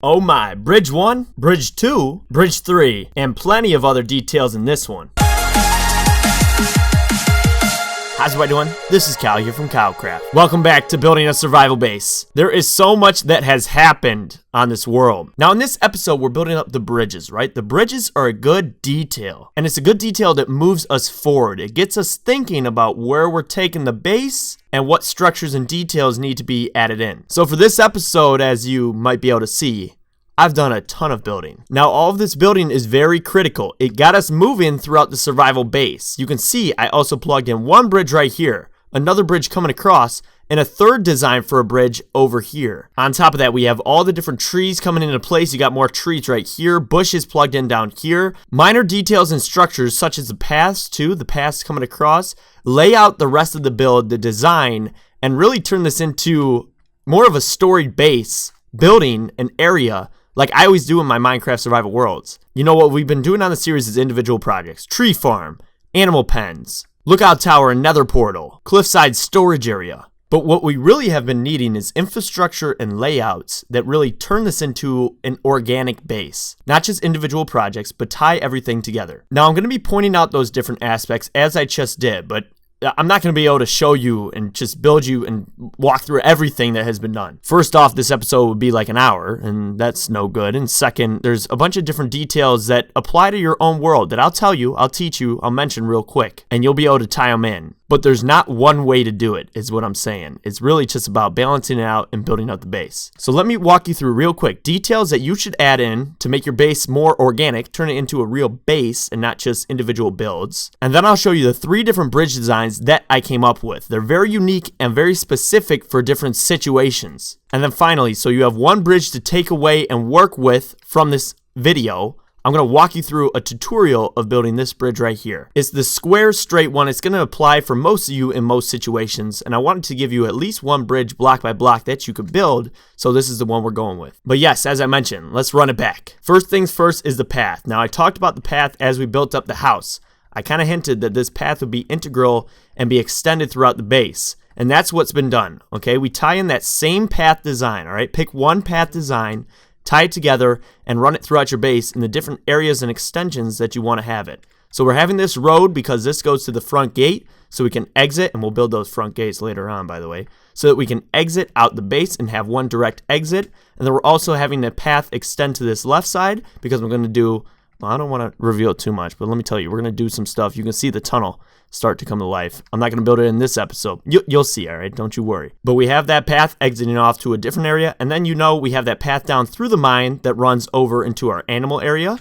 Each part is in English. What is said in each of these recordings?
Oh my, Bridge 1, Bridge 2, Bridge 3, and plenty of other details in this one. How's everybody doing? This is Kyle here from KyleKraft. Welcome back to building a survival base. There is so much that has happened on this world. Now in this episode, we're building up the bridges, right? The bridges are a good detail, and it's a good detail that moves us forward. It gets us thinking about where we're taking the base and what structures and details need to be added in. So for this episode, as you might be able to see, I've done a ton of building. Now all of this building is very critical. It got us moving throughout the survival base. You can see I also plugged in one bridge right here, another bridge coming across, and a third design for a bridge over here. On top of that, we have all the different trees coming into place. You got more trees right here, bushes plugged in down here, minor details and structures such as the paths too, the paths coming across, lay out the rest of the build, the design, and really turn this into more of a storied base, building an area like I always do in my Minecraft survival worlds. You know what we've been doing on the series is individual projects. Tree farm, animal pens, lookout tower and nether portal, cliffside storage area. But what we really have been needing is infrastructure and layouts that really turn this into an organic base. Not just individual projects, but tie everything together. Now I'm going to be pointing out those different aspects as I just did, but I'm not going to be able to show you and just build you and walk through everything that has been done. First off, this episode would be like an hour, and that's no good. And second, there's a bunch of different details that apply to your own world that I'll tell you, I'll teach you, I'll mention real quick, and you'll be able to tie them in. But there's not one way to do it, is what I'm saying. It's really just about balancing it out and building up the base. So let me walk you through real quick details that you should add in to make your base more organic, turn it into a real base and not just individual builds. And then I'll show you the 3 different bridge designs that I came up with. They're very unique and very specific for different situations. And then finally, so you have one bridge to take away and work with from this video, I'm going to walk you through a tutorial of building this bridge right here. It's the square straight one. It's going to apply for most of you in most situations, and I wanted to give you at least one bridge block by block that you could build, so this is the one we're going with. But yes, as I mentioned, let's run it back. First things first is the path. Now I talked about the path as we built up the house. I kind of hinted that this path would be integral and be extended throughout the base. And that's what's been done, okay? We tie in that same path design, all right? Pick one path design, tie it together, and run it throughout your base in the different areas and extensions that you want to have it. So we're having this road because this goes to the front gate, so we can exit, and we'll build those front gates later on, by the way, so that we can exit out the base and have one direct exit. And then we're also having the path extend to this left side because we're going to do, well, I don't want to reveal too much, but let me tell you, we're going to do some stuff. You can see the tunnel start to come to life. I'm not going to build it in this episode. You'll see, all right? Don't you worry. But we have that path exiting off to a different area, and then we have that path down through the mine that runs over into our animal area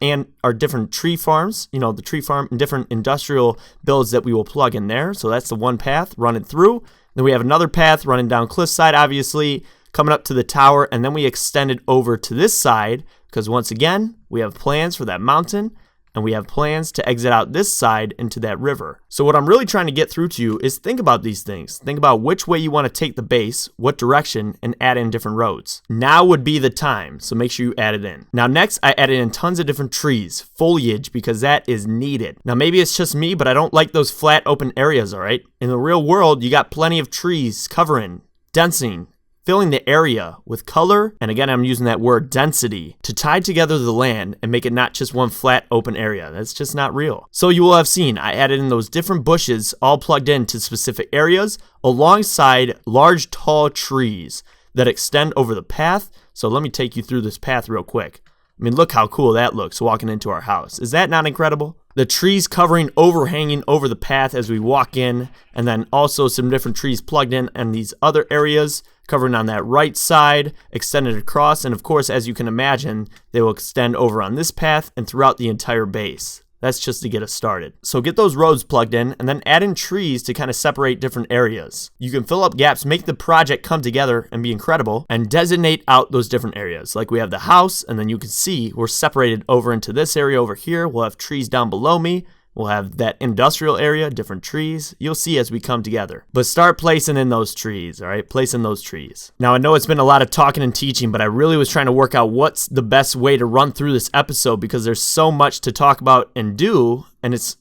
and our different tree farms, the tree farm and different industrial builds that we will plug in there. So that's the one path running through. Then we have another path running down cliffside, obviously, coming up to the tower, and then we extend it over to this side because once again, we have plans for that mountain, and we have plans to exit out this side into that river. So what I'm really trying to get through to you is think about these things. Think about which way you want to take the base, what direction, and add in different roads. Now would be the time, so make sure you add it in. Now next, I added in tons of different trees, foliage, because that is needed. Now maybe it's just me, but I don't like those flat open areas, all right? In the real world, you got plenty of trees covering, densing, filling the area with color, and again I'm using that word density, to tie together the land and make it not just one flat open area. That's just not real. So you will have seen I added in those different bushes all plugged into specific areas alongside large tall trees that extend over the path. So let me take you through this path real quick. I mean, look how cool that looks walking into our house. Is that not incredible? The trees covering, overhanging over the path as we walk in, and then also some different trees plugged in these other areas covering on that right side, extended across, and of course, as you can imagine, they will extend over on this path and throughout the entire base. That's just to get us started. So get those roads plugged in and then add in trees to kind of separate different areas. You can fill up gaps, make the project come together and be incredible, and designate out those different areas. Like we have the house, and then you can see we're separated over into this area over here. We'll have trees down below me. We'll have that industrial area, different trees. You'll see as we come together. But start placing in those trees, all right? Place in those trees. Now, I know it's been a lot of talking and teaching, but I really was trying to work out what's the best way to run through this episode because there's so much to talk about and do, and it's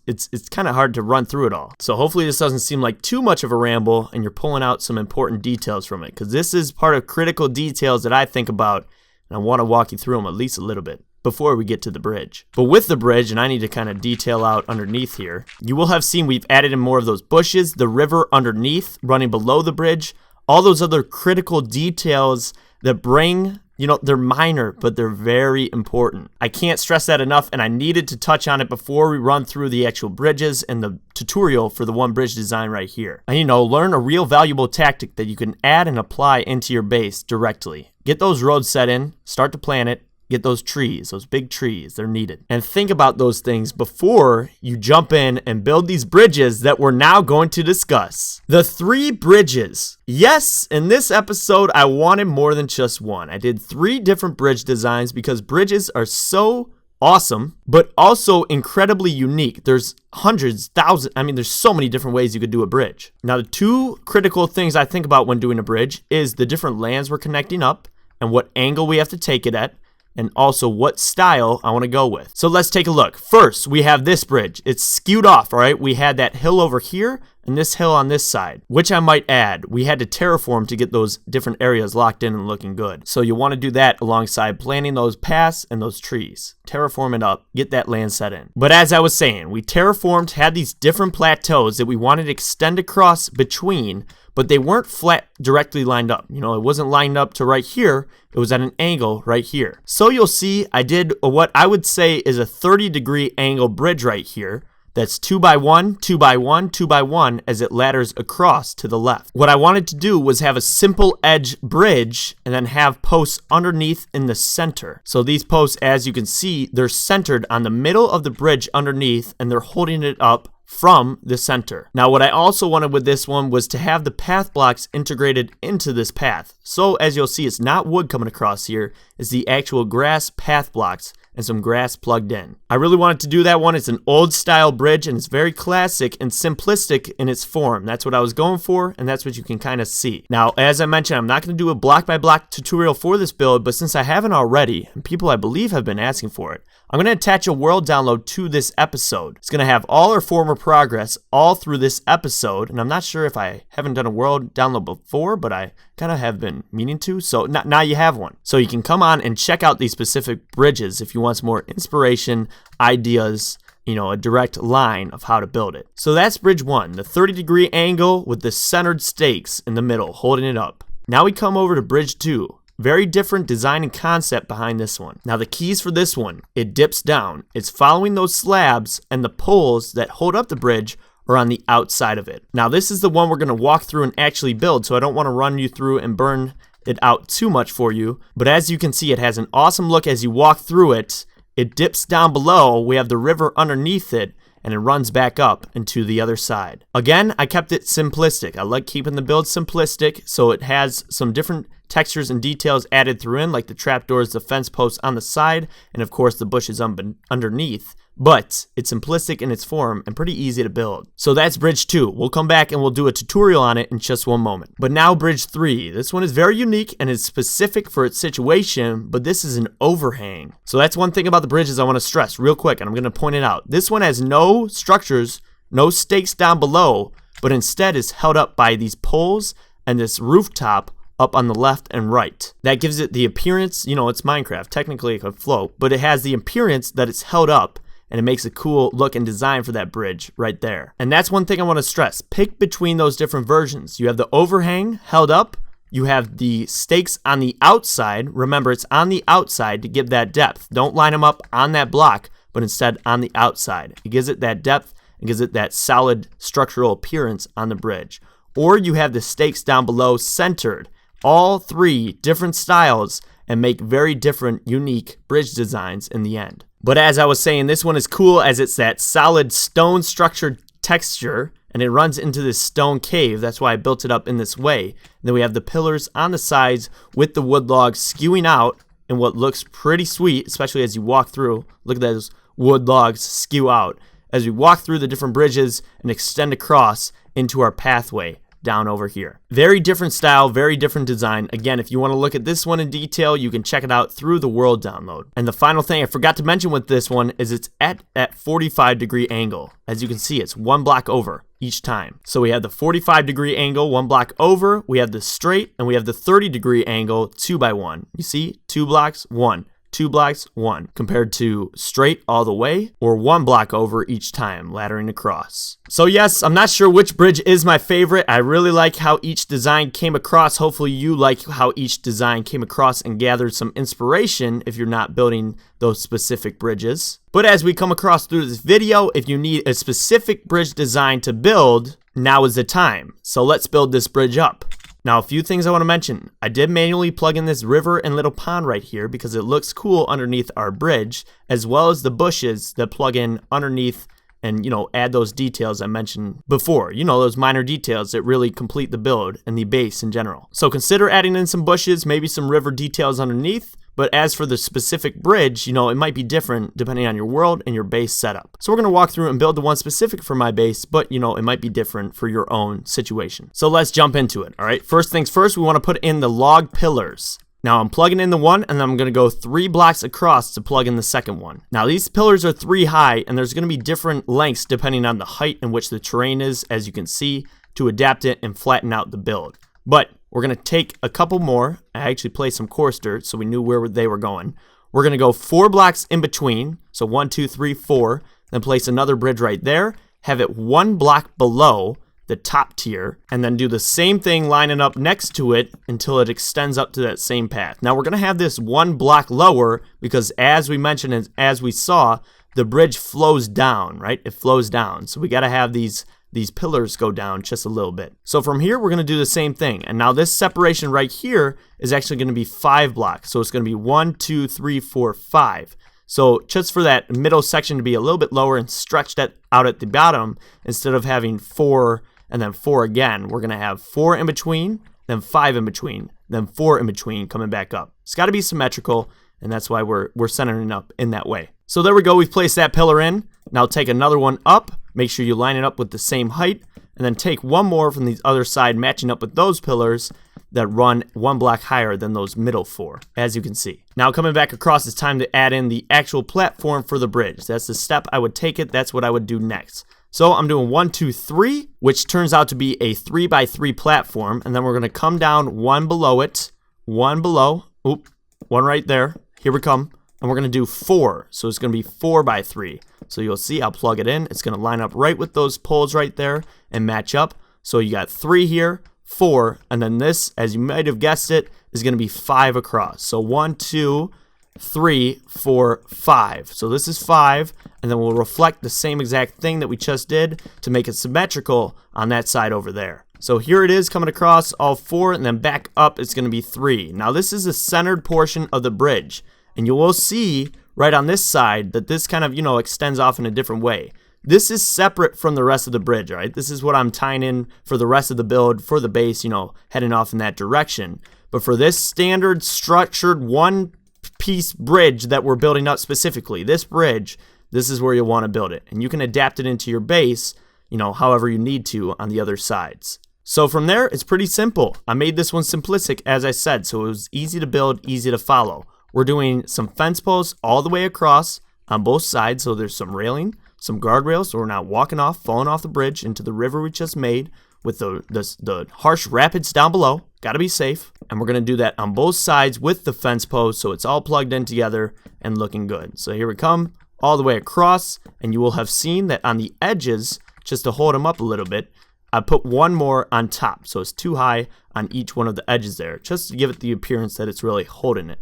kind of hard to run through it all. So hopefully this doesn't seem like too much of a ramble and you're pulling out some important details from it, because this is part of critical details that I think about And I want to walk you through them at least a little bit before we get to the bridge. But with the bridge, and I need to kind of detail out underneath here, you will have seen we've added in more of those bushes, the river underneath running below the bridge, all those other critical details that bring, they're minor, but they're very important. I can't stress that enough, and I needed to touch on it before we run through the actual bridges and the tutorial for the one bridge design right here. And learn a real valuable tactic that you can add and apply into your base directly. Get those roads set in, start to plan it, get those trees, those big trees, they're needed. And think about those things before you jump in and build these bridges that we're now going to discuss. The 3 bridges. Yes, in this episode, I wanted more than just one. I did 3 different bridge designs because bridges are so awesome, but also incredibly unique. There's hundreds, thousands, there's so many different ways you could do a bridge. Now, the 2 critical things I think about when doing a bridge is the different lands we're connecting up and what angle we have to take it at, and also what style I want to go with. So let's take a look. First, we have this bridge. It's skewed off, all right? We had that hill over here and this hill on this side, which I might add. We had to terraform to get those different areas locked in and looking good. So you want to do that alongside planting those paths and those trees. Terraform it up, get that land set in. But as I was saying, we terraformed, had these different plateaus that we wanted to extend across between, but they weren't flat directly lined up. It wasn't lined up to right here. It was at an angle right here. So you'll see I did what I would say is a 30-degree angle bridge right here. That's 2x1, 2x1, 2x1 as it ladders across to the left. What I wanted to do was have a simple edge bridge and then have posts underneath in the center. So these posts, as you can see, they're centered on the middle of the bridge underneath, and they're holding it up from the center. Now, what I also wanted with this one was to have the path blocks integrated into this path. So as you'll see, it's not wood coming across here, it's the actual grass path blocks and some grass plugged in. I really wanted to do that one. It's an old style bridge and it's very classic and simplistic in its form. That's what I was going for, and that's what you can kind of see. Now, as I mentioned, I'm not going to do a block by block tutorial for this build, but since I haven't already, and people I believe have been asking for it, I'm going to attach a world download to this episode. It's going to have all our former progress all through this episode, and I'm not sure if I haven't done a world download before, but I kind of have been meaning to, so now you have one. So you can come on and check out these specific bridges if you want some more inspiration, ideas, a direct line of how to build it. So that's bridge 1, the 30-degree angle with the centered stakes in the middle, holding it up. Now we come over to bridge 2. Very different design and concept behind this one. Now the keys for this one, it dips down. It's following those slabs, and the poles that hold up the bridge are on the outside of it. Now this is the one we're going to walk through and actually build, so I don't want to run you through and burn it out too much for you. But as you can see, it has an awesome look as you walk through it. It dips down below, we have the river underneath it, and it runs back up into the other side. Again, I kept it simplistic. I like keeping the build simplistic, so it has some different textures and details added through in, like the trapdoors, the fence posts on the side, and of course the bushes underneath. But it's simplistic in its form and pretty easy to build. So that's bridge 2. We'll come back and we'll do a tutorial on it in just one moment. But now bridge 3. This one is very unique and is specific for its situation, but this is an overhang. So that's one thing about the bridges I want to stress real quick, and I'm going to point it out. This one has no structures, no stakes down below, but instead is held up by these poles and this rooftop up on the left and right. That gives it the appearance, it's Minecraft, technically it could float, but it has the appearance that it's held up, and it makes a cool look and design for that bridge right there. And that's one thing I want to stress. Pick between those different versions. You have the overhang held up, you have the stakes on the outside. Remember, it's on the outside to give that depth. Don't line them up on that block, but instead on the outside. It gives it that depth, it gives it that solid structural appearance on the bridge. Or you have the stakes down below centered. All 3 different styles and make very different, unique bridge designs in the end. But as I was saying, this one is cool as it's that solid stone structured texture, and it runs into this stone cave. That's why I built it up in this way. And then we have the pillars on the sides with the wood logs skewing out in what looks pretty sweet, especially as you walk through. Look at those wood logs skew out as we walk through the different bridges and extend across into our pathway down over here. Very different style, very different design. Again, if you want to look at this one in detail, you can check it out through the world download. And the final thing I forgot to mention with this one is it's at that 45-degree angle. As you can see, it's one block over. each time. So we have the 45-degree angle 1 block over, we have the straight, and we have the 30-degree angle 2 by 1. You see, 2 blocks, 1. 2 blocks, 1, compared to straight all the way or 1 block over each time, laddering across. So yes, I'm not sure which bridge is my favorite. I really like how each design came across. Hopefully you like how each design came across and gathered some inspiration if you're not building those specific bridges. But as we come across through this video, if you need a specific bridge design to build, now is the time. So let's build this bridge up. Now, a few things I want to mention. I did manually plug in this river and little pond right here because it looks cool underneath our bridge, as well as the bushes that plug in underneath and, add those details I mentioned before. Those minor details that really complete the build and the base in general. So consider adding in some bushes, maybe some river details underneath. But as for the specific bridge, it might be different depending on your world and your base setup. So we're going to walk through and build the one specific for my base, but it might be different for your own situation. So let's jump into it, all right? First things first, we want to put in the log pillars. Now I'm plugging in the one, and then I'm going to go 3 blocks across to plug in the second one. Now these pillars are 3 high, and there's going to be different lengths depending on the height in which the terrain is, as you can see, to adapt it and flatten out the build. But we're going to take a couple more. I actually placed some coarse dirt so we knew where they were going. We're going to go 4 blocks in between. So 1, 2, 3, 4. Then place another bridge right there. Have it 1 block below the top tier. And then do the same thing lining up next to it until it extends up to that same path. Now we're going to have this 1 block lower because as we mentioned and as we saw, the bridge flows down, right? It flows down. So we got to have these pillars go down just a little bit. So from here, we're going to do the same thing. And now this separation right here is actually going to be 5 blocks. So it's going to be 1, 2, 3, 4, 5. So just for that middle section to be a little bit lower and stretch that out at the bottom, instead of having 4 and then 4 again, we're going to have 4 in between, then 5 in between, then 4 in between coming back up. It's got to be symmetrical, and that's why we're centering it up in that way. So there we go. We've placed that pillar in. Now take another one up. Make sure you line it up with the same height, and then take one more from the other side, matching up with those pillars that run 1 block higher than those middle 4, as you can see. Now coming back across, it's time to add in the actual platform for the bridge. That's the step I would take it. That's what I would do next. So I'm doing 1, 2, 3, which turns out to be a 3 by 3 platform, and then we're going to come down 1 below it, 1 below, 1 right there. Here we come. And we're going to do 4. So it's going to be 4 by 3. So you'll see I'll plug it in. It's going to line up right with those poles right there and match up. So you got 3 here, 4, and then this, as you might have guessed it, is going to be 5 across. So 1, 2, 3, 4, 5. So this is 5, and then we'll reflect the same exact thing that we just did to make it symmetrical on that side over there. So here it is coming across all 4, and then back up it's going to be 3. Now this is the centered portion of the bridge. And you will see right on this side that this kind of, extends off in a different way. This is separate from the rest of the bridge, right? This is what I'm tying in for the rest of the build for the base, heading off in that direction. But for this standard structured one-piece bridge that we're building up specifically, this bridge, this is where you'll want to build it. And you can adapt it into your base, however you need to on the other sides. So from there, it's pretty simple. I made this one simplistic, as I said, so it was easy to build, easy to follow. We're doing some fence posts all the way across on both sides, so there's some railing, some guardrails, so we're not walking off, falling off the bridge into the river we just made with the harsh rapids down below. Got to be safe. And we're going to do that on both sides with the fence posts, so it's all plugged in together and looking good. So here we come all the way across, and you will have seen that on the edges, just to hold them up a little bit, I put 1 more on top, so it's 2 high on each one of the edges there, just to give it the appearance that it's really holding it.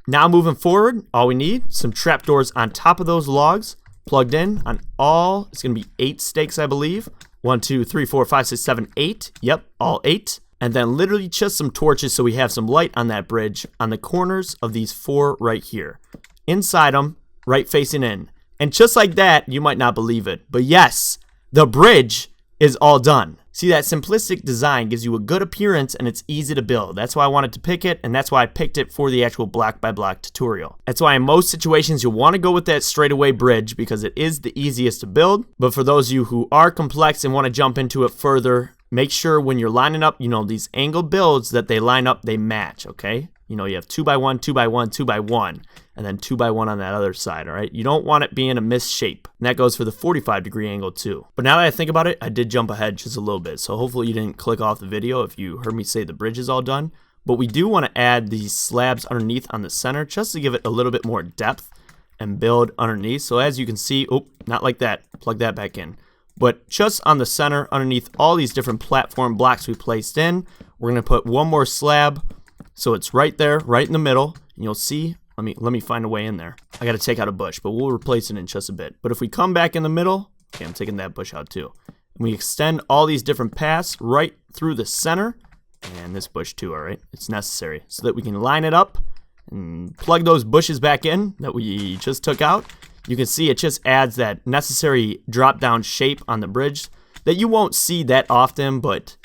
Now moving forward, all we need, some trapdoors on top of those logs, plugged in on all, it's going to be 8 stakes, I believe. 1, 2, 3, 4, 5, 6, 7, 8. Yep, all 8. And then literally just some torches so we have some light on that bridge on the corners of these 4 right here. Inside them, right facing in. And just like that, you might not believe it, but yes, the bridge is all done. See, that simplistic design gives you a good appearance and it's easy to build. That's why I wanted to pick it, and that's why I picked it for the actual block by block tutorial. That's why in most situations you'll want to go with that straightaway bridge because it is the easiest to build. But for those of you who are complex and want to jump into it further, make sure when you're lining up, these angled builds that they line up, they match, okay? You know, you have 2x1, 2x1, 2x1, and then 2x1 on that other side, all right? You don't want it being a misshape. And that goes for the 45-degree angle too. But now that I think about it, I did jump ahead just a little bit. So hopefully you didn't click off the video if you heard me say the bridge is all done. But we do want to add these slabs underneath on the center just to give it a little bit more depth and build underneath. So as you can see, oh, not like that. Plug that back in. But just on the center, underneath all these different platform blocks we placed in, we're going to put one more slab. So it's right there, right in the middle. And you'll see, let me find a way in there. I got to take out a bush, but we'll replace it in just a bit. But if we come back in the middle, okay, I'm taking that bush out too. And we extend all these different paths right through the center. And this bush too, all right? It's necessary so that we can line it up and plug those bushes back in that we just took out. You can see it just adds that necessary drop down shape on the bridge that you won't see that often, but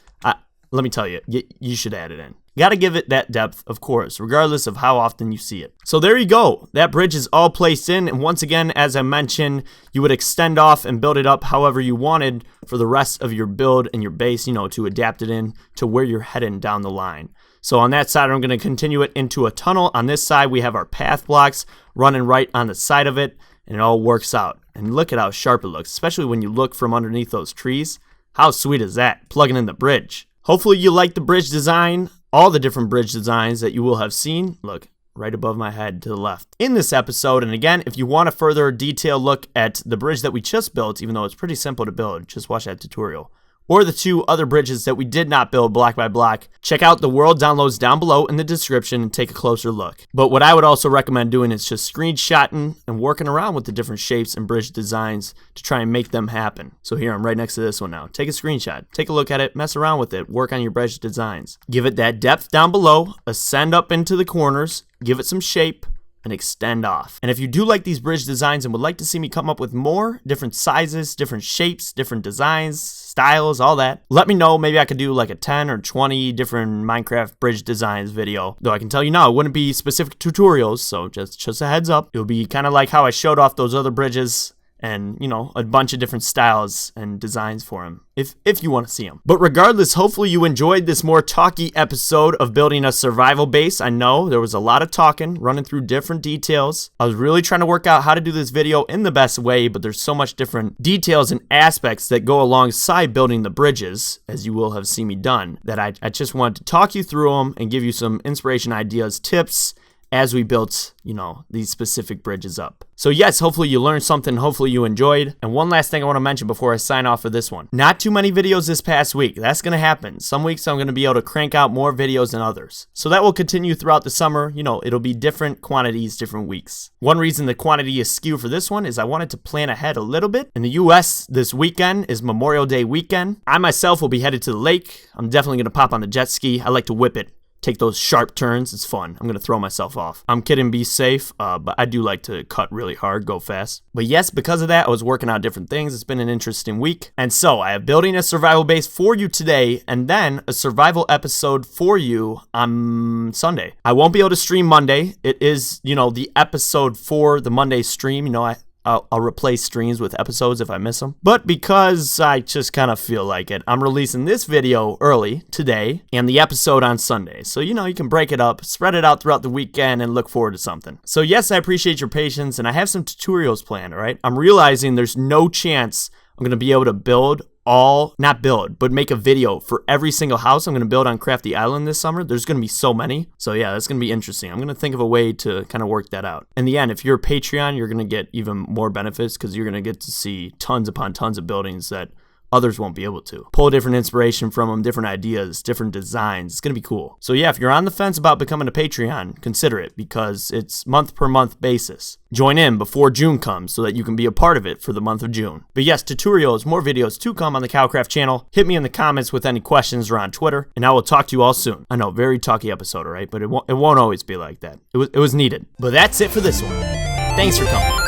let me tell you, you should add it in. You gotta give it that depth, of course, regardless of how often you see it. So there you go. That bridge is all placed in, and once again, as I mentioned, you would extend off and build it up however you wanted for the rest of your build and your base, you know, to adapt it in to where you're heading down the line. So on that side, I'm gonna continue it into a tunnel. On this side, we have our path blocks running right on the side of it, and it all works out. And look at how sharp it looks, especially when you look from underneath those trees. How sweet is that, plugging in the bridge? Hopefully you like the bridge design, all the different bridge designs that you will have seen. Look, right above my head to the left in this episode. And again, if you want a further detailed look at the bridge that we just built, even though it's pretty simple to build, just watch that tutorial. Or the two other bridges that we did not build block by block, check out the world downloads down below in the description and take a closer look. But what I would also recommend doing is just screenshotting and working around with the different shapes and bridge designs to try and make them happen. So here, I'm right next to this one now. Take a screenshot, take a look at it, mess around with it, work on your bridge designs. Give it that depth down below, ascend up into the corners, give it some shape, and extend off. And if you do like these bridge designs and would like to see me come up with more different sizes, different shapes, different designs, styles, all that, let me know. Maybe I could do like a 10 or 20 different Minecraft bridge designs video. Though I can tell you now, it wouldn't be specific tutorials, so just a heads up. It would be kind of like how I showed off those other bridges and, you know, a bunch of different styles and designs for them, if you want to see them. But regardless, hopefully you enjoyed this more talky episode of building a survival base. I know there was a lot of talking, running through different details. I was really trying to work out how to do this video in the best way, but there's so much different details and aspects that go alongside building the bridges, as you will have seen me done, that I just wanted to talk you through them and give you some inspiration, ideas, tips, as we built, you know, these specific bridges up. So yes, hopefully you learned something, hopefully you enjoyed. And one last thing I want to mention before I sign off for this one. Not too many videos this past week. That's going to happen. Some weeks I'm going to be able to crank out more videos than others. So that will continue throughout the summer. You know, it'll be different quantities, different weeks. One reason the quantity is skewed for this one is I wanted to plan ahead a little bit. In the US, this weekend is Memorial Day weekend. I myself will be headed to the lake. I'm definitely going to pop on the jet ski. I like to whip it. Take those sharp turns. It's fun. I'm going to throw myself off. I'm kidding, be safe, but I do like to cut really hard, go fast. But yes, because of that, I was working on different things. It's been an interesting week. And so I have building a survival base for you today, and then a survival episode for you on Sunday. I won't be able to stream Monday. It is, you know, the episode for the Monday stream. You know, I'll replace streams with episodes if I miss them. But because I just kind of feel like it, I'm releasing this video early today and the episode on Sunday. So, you know, you can break it up, spread it out throughout the weekend and look forward to something. So yes, I appreciate your patience and I have some tutorials planned, all right? I'm realizing there's no chance I'm going to be able to build not build, but make a video for every single house I'm going to build on Crafty Island this summer. There's going to be so many. So yeah, that's going to be interesting. I'm going to think of a way to kind of work that out. In the end, if you're a Patreon, you're going to get even more benefits because you're going to get to see tons upon tons of buildings that others won't be able to. Pull different inspiration from them, different ideas, different designs. It's going to be cool. So yeah, if you're on the fence about becoming a Patreon, consider it because it's month per month basis. Join in before June comes so that you can be a part of it for the month of June. But yes, tutorials, more videos to come on the KyleKraft channel. Hit me in the comments with any questions or on Twitter, and I will talk to you all soon. I know, very talky episode, all right? But it won't always be like that. It was needed. But that's it for this one. Thanks for coming.